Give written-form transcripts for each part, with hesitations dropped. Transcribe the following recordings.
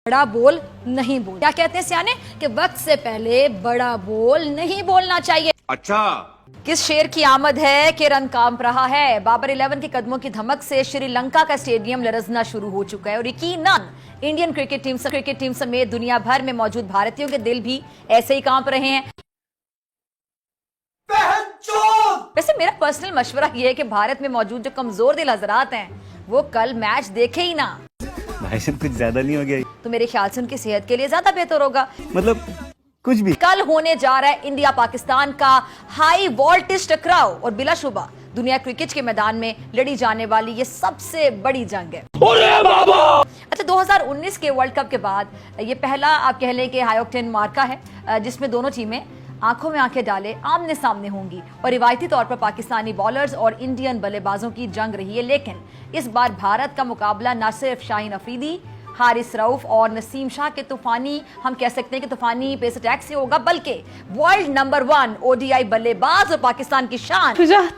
बड़ा बोल नहीं बोल, क्या कहते हैं सियाने कि वक्त से पहले बड़ा बोल नहीं बोलना चाहिए। अच्छा, किस शेर की आमद है कि रन कांप रहा है। बाबर 11 के कदमों की धमक से श्रीलंका का स्टेडियम लरजना शुरू हो चुका है और यकीनन इंडियन क्रिकेट टीम समेत दुनिया भर में मौजूद भारतीयों के दिल भी ऐसे ही कांप रहे हैं। वैसे मेरा पर्सनल मशवरा यह है कि भारत में मौजूद जो कमजोर दिल हजरात हैं वो कल मैच देखे ही ना। भाई साहब कुछ ज्यादा नहीं हो गया? तो मेरे ख्याल से उनकी सेहत के लिए ज्यादा बेहतर होगा। मतलब कुछ भी। कल होने जा रहा है इंडिया पाकिस्तान का हाई वोल्टेज टकराव और बिलाशुबा दुनिया क्रिकेट के मैदान में लड़ी जाने वाली ये सबसे बड़ी जंग है। अच्छा, 2019 के वर्ल्ड कप के बाद ये पहला आप कह लें कि हाई ऑक्टेन मार्का है जिसमें दोनों टीमें आंखों में आंखें डाले आमने सामने होंगी और रिवायती तौर पर पाकिस्तानी बॉलर्स और इंडियन बल्लेबाजों की जंग रही है। लेकिन इस बार भारत का मुकाबला न सिर्फ शाहीन अफरीदी, हारिस रऊफ और नसीम शाह के तूफानी, हम कह सकते हैं कि तूफानी पेस अटैक से होगा, बल्कि वर्ल्ड नंबर 1 ओडीआई बल्लेबाज और पाकिस्तान की शान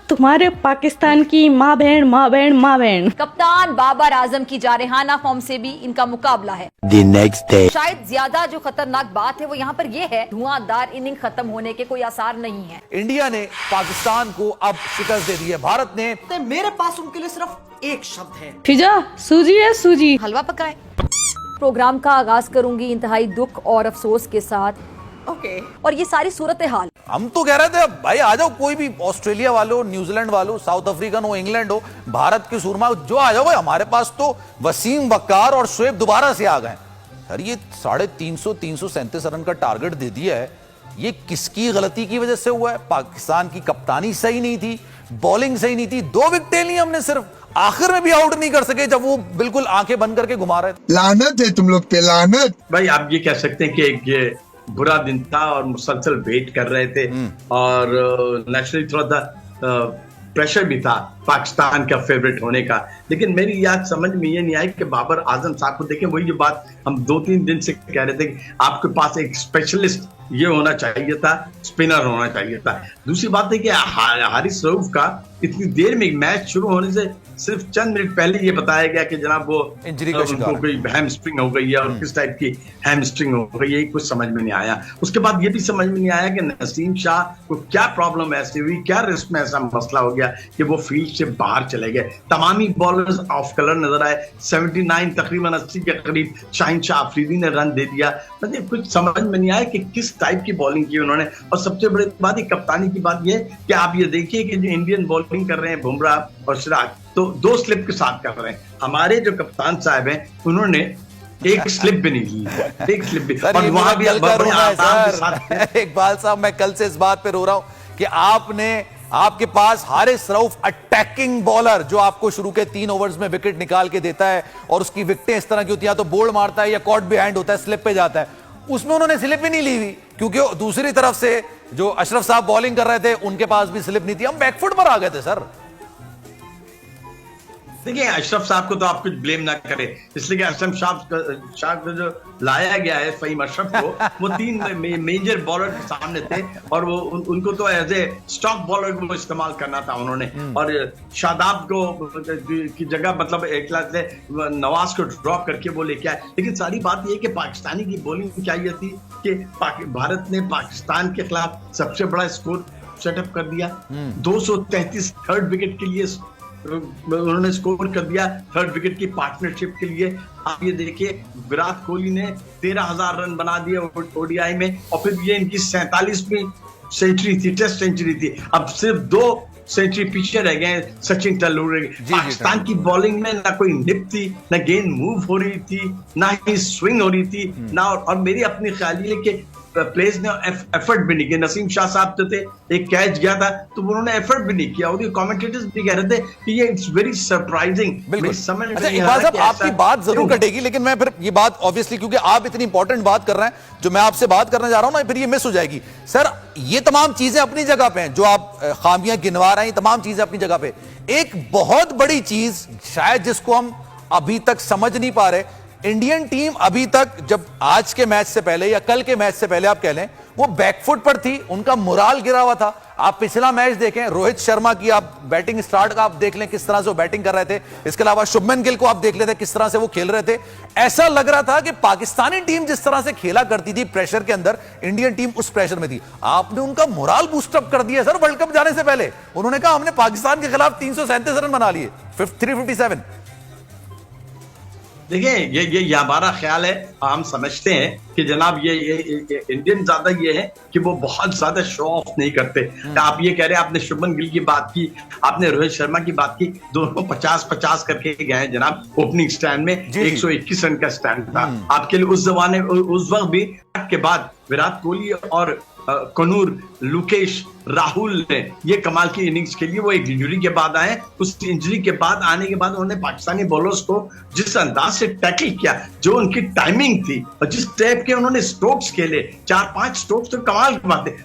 तुम्हारे पाकिस्तान की माँ बहन कप्तान बाबर आजम की जारहाना फॉर्म से भी इनका मुकाबला है। The next day. शायद ज्यादा जो खतरनाक बात है वो यहाँ पर ये है, धुआंधार इनिंग खत्म होने के कोई आसार नहीं है। इंडिया ने पाकिस्तान को अब शिकस्त दे दी है। भारत ने मेरे पास उनके लिए सिर्फ एक शब्द है, फिजा सूजी है सूजी। हलवा पकाए। प्रोग्राम का आगाज करूंगी इंतहाई दुख और अफसोस के साथ। ओके। और ये सारी सूरत हाल हम तो कह रहे थे भाई आ जाओ, कोई भी ऑस्ट्रेलिया वालों, न्यूजीलैंड वालों, साउथ अफ्रीकन हो, इंग्लैंड हो, भारत के सूरमा जो आ जाओ भाई, हमारे पास तो वसीम बक्कार और शोएब दोबारा से आ गए। सर ये 337 रन का टारगेट दे दिया है, ये किसकी गलती की वजह से हुआ है? पाकिस्तान की कप्तानी सही नहीं थी, बॉलिंग सही नहीं थी, 2 विकेटें ली हमने, सिर्फ आखिर में भी आउट नहीं कर सके जब वो बिल्कुल आंखें बंद करके घुमा रहे थे। लानत है तुम लोग पे, लानत। भाई आप ये कह सकते हैं कि एक ये बुरा दिन था और मुसलसल वेट कर रहे थे और नेचुरली थोड़ा सा प्रेशर भी था पाकिस्तान का फेवरेट होने का। लेकिन मेरी याद समझ में ये नहीं आई कि बाबर आजम साहब को देखें, वही जो बात हम 2-3 दिन से कह रहे थे कि आपके पास एक स्पेशलिस्ट ये होना चाहिए था, स्पिनर होना चाहिए था। दूसरी बात है कि हारिस रऊफ का इतनी देर में मैच शुरू होने से सिर्फ चंद मिनट पहले ये बताया गया कि जनाब वो इंजरी का शिकार उनको कोई हैमस्ट्रिंग हो गई है और किस टाइप की हैमस्ट्रिंग हो गई है, कुछ समझ में नहीं आया। उसके बाद ये भी समझ में नहीं आया कि नसीम शाह को क्या प्रॉब्लम ऐसी हुई, क्या रिस्क में ऐसा मसला हो गया कि वो फील्ड से बाहर चले गए। तमाम ही बॉलर्स ऑफ कलर नजर आए। 79 तकरीबन 80 के करीब शाहीन शाह अफरीदी ने रन दे दिया। मतलब कुछ समझ में नहीं आया कि किस टाइप की बॉलिंग की उन्होंने। और सबसे बड़ी बात कप्तानी की बात यह कि आप ये देखिए कि जो इंडियन बॉलिंग कर रहे हैं बुमराह और सिराज, तो 2 स्लिप के साथ कर रहे हैं। हमारे जो कप्तान साहब हैं उन्होंने एक स्लिप भी नहीं ली, एक स्लिप भी। और वहां भी इकबाल साहब, मैं कल से इस बात पे रो रहा हूं कि आपके पास हारिस रऊफ अटैकिंग बॉलर जो आपको शुरू के 3 ओवर्स में विकेट निकाल के देता है और उसकी विकेटें इस तरह की होती है, तो बोल्ड मारता है या कॉट बिहाइंड होता है, स्लिप पे जाता है। उसमें उन्होंने स्लिप भी नहीं ली हुई क्योंकि दूसरी तरफ से जो अशरफ साहब बॉलिंग कर रहे थे उनके पास भी स्लिप नहीं थी। हम बैकफुट पर आ गए थे सर। देखिए अशरफ साहब को तो आप कुछ ब्लेम ना करें, इसलिए कि अशरफ शाह को जो लाया गया है फहीम अशरफ को, वो 3 मेजर बॉलर के सामने थे और वो उनको तो एज ए स्टॉक बॉलर को इस्तेमाल करना था उन्होंने। और शादाब को की जगह मतलब एक लाख से नवाज को ड्रॉप करके वो लेके आए। लेकिन सारी बात ये कि पाकिस्तानी की बॉलिंग क्या ये थी कि भारत ने पाकिस्तान के खिलाफ सबसे बड़ा स्कोर सेटअप कर दिया। 233 थर्ड विकेट के लिए उन्होंने स्कोर कर दिया, 3rd विकेट की पार्टनरशिप के लिए। आप ये देखिए विराट कोहली ने 13,000 रन बना दिए ओडीआई में और फिर ये इनकी 47वीं सेंचुरी थी, टेस्ट सेंचुरी थी। अब सिर्फ 2 सेंचुरी पीछे रह गए सचिन तेंदुलकर। पाकिस्तान की बॉलिंग में ना कोई निप थी, ना गेंद मूव हो रही थी, ना ही स्विंग हो रही थी, ना। और मेरी अपनी ख्याल है कि प्लेयर्स ने एफर्ट भी नहीं किया। नसीम शाह साहब तो थे, एक कैच गया था तो उन्होंने एफर्ट भी नहीं किया। और कमेंटेटर्स भी कह रहे थे कि ये इट्स वेरी सरप्राइजिंग। अच्छा इकबाल साहब, आपकी बात जरूर कटेगी, लेकिन मैं फिर ये बात ऑब्वियसली क्योंकि आप इतनी इंपॉर्टेंट बात कर रहे हैं जो मैं आपसे बात करने जा रहा हूं ना, फिर ये मिस हो जाएगी। सर ये तमाम चीजें अपनी जगह पे हैं, जो आप खामियां गिनवा रहे हैं, तमाम चीजें अपनी जगह पे। एक बहुत बड़ी चीज शायद जिसको हम अभी तक समझ नहीं पा रहे इंडियन टीम अभी तक, जब आज के मैच से पहले या कल के मैच से पहले आप कह लें, वो बैकफुट पर थी, उनका मोराल गिरा हुआ था। आप पिछला मैच देखें, रोहित शर्मा की आप बैटिंग स्टार्ट का आप देख लें किस तरह से वो बैटिंग कर रहे थे, इसके अलावा शुभमन गिल को आप देख लेते किस तरह से वो खेल रहे थे। ऐसा लग रहा था कि पाकिस्तानी टीम जिस तरह से खेला करती थी प्रेशर के अंदर, इंडियन टीम उस प्रेशर में थी। आपने उनका मोराल बूस्टअप कर दिया सर। वर्ल्ड कप जाने से पहले उन्होंने कहा हमने पाकिस्तान के खिलाफ 337 रन बना लिए, 357। देखिए ये हमारा ख्याल है, हम समझते हैं कि जनाब ये इंडियन ज्यादा ये है कि वो बहुत ज्यादा शो ऑफ नहीं करते। आप ये कह रहे हैं, आपने शुभमन गिल की बात की, आपने रोहित शर्मा की बात की, दोनों 50-50 करके गए हैं जनाब ओपनिंग स्टैंड में। 121 रन का स्टैंड था आपके लिए उस जमाने, उस वक्त भी। के बाद विराट कोहली और कनूर, लुकेश, राहुल ने ये कमाल की इनिंग्स खेली। वो एक इंजरी के बाद आए, उस इंजरी के बाद आने के बाद उन्होंने पाकिस्तानी बॉलर्स को जिस अंदाज से टैकल किया, जो उनकी टाइमिंग थी और जिस टाइप के उन्होंने स्ट्रोक्स खेले, 4-5 स्ट्रोक्स तो कमाल की बात है।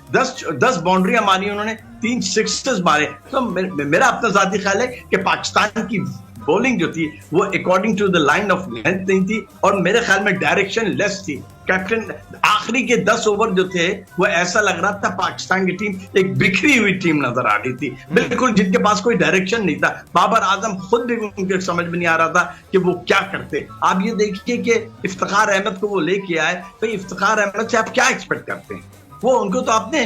10 बाउंड्रियां मारी उन्होंने, 3 सिक्सेस मारे। तो मेरा अपना जाती ख्याल है कि पाकिस्तान की बॉलिंग जो थी वो according to the line of length नहीं थी, और मेरे ख्याल में डायरेक्शन लेस थी। कैप्टन आखिरी के 10 ओवर जो थे वो ऐसा लग रहा था पाकिस्तान की टीम एक बिखरी हुई टीम नजर आ रही थी, बिल्कुल जिनके पास कोई डायरेक्शन नहीं था। बाबर आजम खुद भी उनके समझ में नहीं आ रहा था कि वो क्या करते। आप ये देखिए कि इफ्तिखार अहमद को वो लेके आए, भाई इफ्तिखार अहमद से आप क्या एक्सपेक्ट करते हैं? वो उनको तो आपने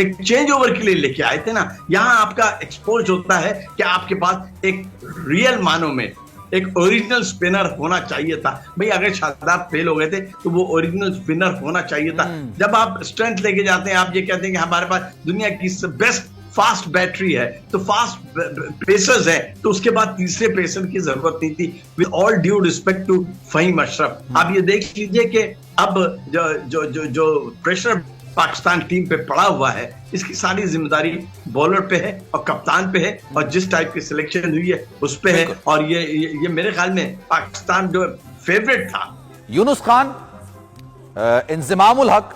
एक चेंज ओवर के लिए लेके आए थे ना। यहां आपका एक्सपोज होता है कि आपके पास एक रियल मानों में एक ओरिजिनल स्पिनर होना चाहिए था। भाई अगर शादाब फेल हो गए थे तो वो ओरिजिनल स्पिनर होना चाहिए था। जब आप स्ट्रेंथ लेके जाते हैं, आप ये कहते हैं कि हमारे पास दुनिया की बेस्ट फास्ट बैटरी है, तो फास्ट पेसर्स है, तो उसके बाद तीसरे पेसर की जरूरत नहीं थी। With all due respect to Fahim Ashraf, आप ये देख लीजिए कि अब जो प्रेशर पाकिस्तान टीम पे पड़ा हुआ है, इसकी सारी जिम्मेदारी बॉलर पे है और कप्तान पे है, और जिस टाइप की सिलेक्शन हुई है उस पे है। और ये मेरे ख्याल में पाकिस्तान जो फेवरेट था, यूनुस खान, इंजमामुल हक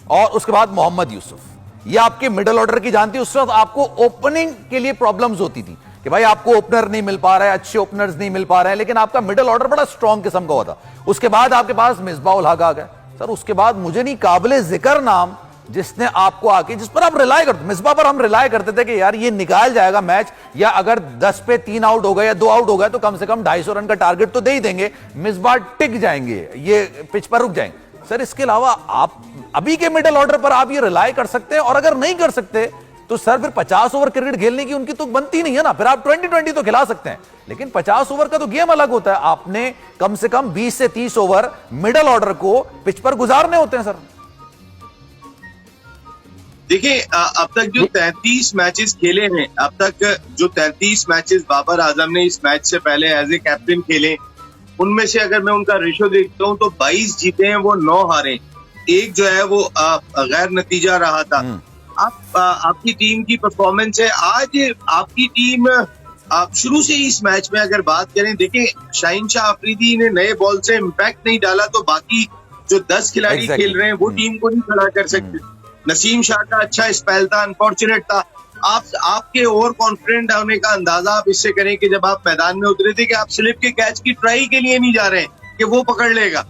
और उसके बाद मोहम्मद यूसुफ, ये आपके मिडिल ऑर्डर की जानती है। उस वक्त आपको ओपनिंग के लिए प्रॉब्लम्स होती थी कि भाई आपको ओपनर नहीं मिल पा रहा है, अच्छे ओपनर्स नहीं मिल पा रहे हैं, लेकिन आपका मिडिल ऑर्डर बड़ा स्ट्रॉन्ग किस्म का हुआ था। उसके बाद आपके पास मिसबाउल हक आ गए सर। उसके बाद मुझे नहीं काबिले जिक्र नाम जिसने आपको आके, जिस पर आप रिलाय करते, मिसबा पर हम रिलाय करते थे कि यार ये निकाल जाएगा मैच, या अगर 10 पे 3 आउट हो गए या 2 आउट हो गए तो कम से कम 250 रन का टारगेट तो दे ही देंगे, मिसबा टिक जाएंगे, ये पिच पर रुक जाएंगे। सर इसके अलावा आप अभी के मिडिल ऑर्डर पर आप ये रिलाय कर सकते हैं, और अगर नहीं कर सकते तो सर फिर 50 ओवर क्रिकेट खेलने की उनकी तो बनती नहीं है ना। फिर आप 20-20 तो खिला सकते हैं, लेकिन 50 ओवर का तो गेम अलग होता है। आपने कम से कम 20 से 30 ओवर मिडिल ऑर्डर को पिच पर गुजारने होते हैं सर। देखिए अब तक जो 33 मैचेस खेले हैं, अब तक जो 33 मैचेस बाबर आजम ने इस मैच से पहले एज ए कैप्टन खेले, उनमें से अगर मैं उनका रेशो देखता हूं तो 22 जीते हैं, वो 9 हारे, एक जो है वो गैर नतीजा रहा था। आपकी टीम की परफॉर्मेंस है आज, आपकी टीम आप शुरू से ही इस मैच में अगर बात करें, देखिए शाहीन शाह अफरीदी ने नए बॉल से इम्पैक्ट नहीं डाला, तो बाकी जो 10 खिलाड़ी खेल रहे हैं वो टीम को नहीं खड़ा कर सकते। नसीम शाह का अच्छा स्पेल था, अनफॉर्चुनेट था। आपके ओवर कॉन्फिडेंट होने का अंदाजा आप इससे करें कि जब आप मैदान में उतरे थे कि आप स्लिप के कैच की ट्राई के लिए नहीं जा रहे हैं कि वो पकड़ लेगा।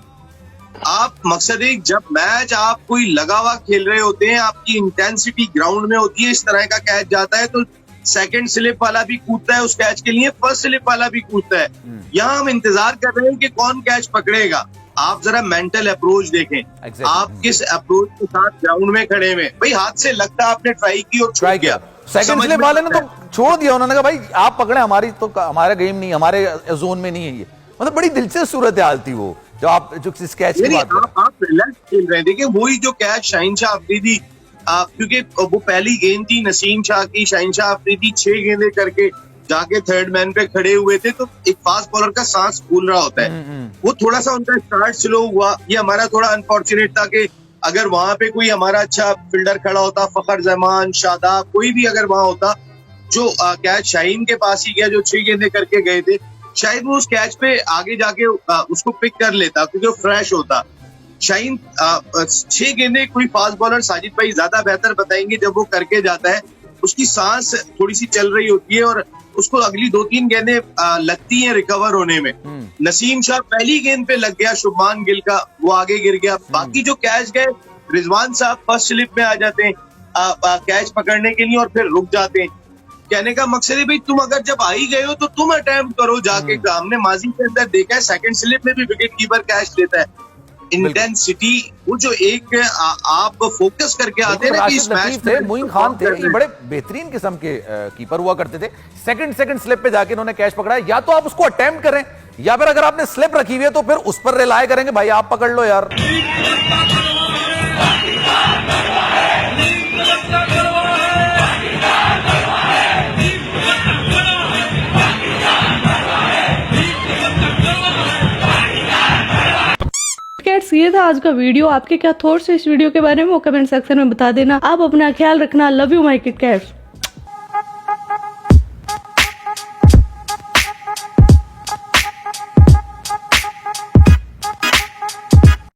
आप मकसद एक, जब मैच आप कोई लगा हुआ खेल रहे होते हैं, आपकी इंटेंसिटी ग्राउंड में होती है, इस तरह का कैच जाता है तो सेकंड स्लिप वाला भी कूदता है उस कैच के लिए, फर्स्ट स्लिप वाला भी कूदता है। यहाँ हम इंतजार कर रहे हैं कि कौन कैच पकड़ेगा। आप जरा मेंटल अप्रोच देखें, आप किस अप्रोच के साथ ग्राउंड में खड़े हुए। भाई हाथ से लगता आपने ट्राई की और ट्राई किया, सेकंड स्लिप वाले ने तो छोड़ दिया, उन्होंने कहा भाई आप पकड़े, हमारी तो हमारा गेम नहीं, हमारे जोन में नहीं है ये। मतलब बड़ी दिलचस्प सूरत हाल थी वो, जो आप जो इस कैच की बात आप रिलैक्स खेल रहे हैं। देखिए वही जो कैच शाहीन शाह अफरीदी, क्योंकि वो पहली गेंद थी नसीम शाह की, शाहीन शाह अफरीदी 6 गेंदें करके जाके थर्ड मैन पे खड़े हुए थे, तो एक फास्ट बॉलर का सांस फूल रहा होता है। वो थोड़ा सा उनका स्टार्ट स्लो हुआ, ये हमारा थोड़ा अनफॉर्चुनेट था कि अगर वहां पे कोई हमारा अच्छा फील्डर खड़ा होता, फखर जमान, शादाब, कोई भी अगर वहां होता, जो कैच शाहीन के पास ही गया जो 6 गेंदें करके गए थे, शायद वो उस कैच पे आगे जाके उसको पिक कर लेता क्योंकि वो फ्रेश होता। शाहीन 6 गेंदें कोई फास्ट बॉलर साजिद भाई ज्यादा बेहतर बताएंगे, जब वो करके जाता है उसकी सांस थोड़ी सी चल रही होती है और उसको अगली 2-3 गेंदें लगती हैं रिकवर होने में। नसीम शाह पहली गेंद पे लग गया शुभमान गिल का, वो आगे गिर गया। बाकी जो कैच गए, रिजवान साहब फर्स्ट स्लिप में आ जाते हैं कैच पकड़ने के लिए और फिर रुक जाते हैं। कहने का मकसद है भाई तुम अगर जब आ ही गए हो तो तुम अटेम्प्ट करो जाके। हमने माजी के अंदर देखा है सेकंड स्लिप में भी विकेट कीपर कैच लेता है। इंटेंसिटी, वो जो एक आप फोकस करके आते हैं ना कि इस मैच थे, मोइन खान थे, ये बड़े बेहतरीन किस्म के कीपर हुआ करते थे। सेकंड स्लिप पे जाके इन्होंने कैच पकड़ा। या तो आप उसको अटेम्प्ट करें या फिर अगर आपने स्लिप रखी हुई है तो फिर उस पर रिलाय करेंगे भाई आप पकड़ लो यार। कैट्स, ये था आज का वीडियो। आपके क्या थॉट्स है इस वीडियो के बारे में वो कमेंट सेक्शन में बता देना। आप अपना ख्याल रखना। Love you my kit cats.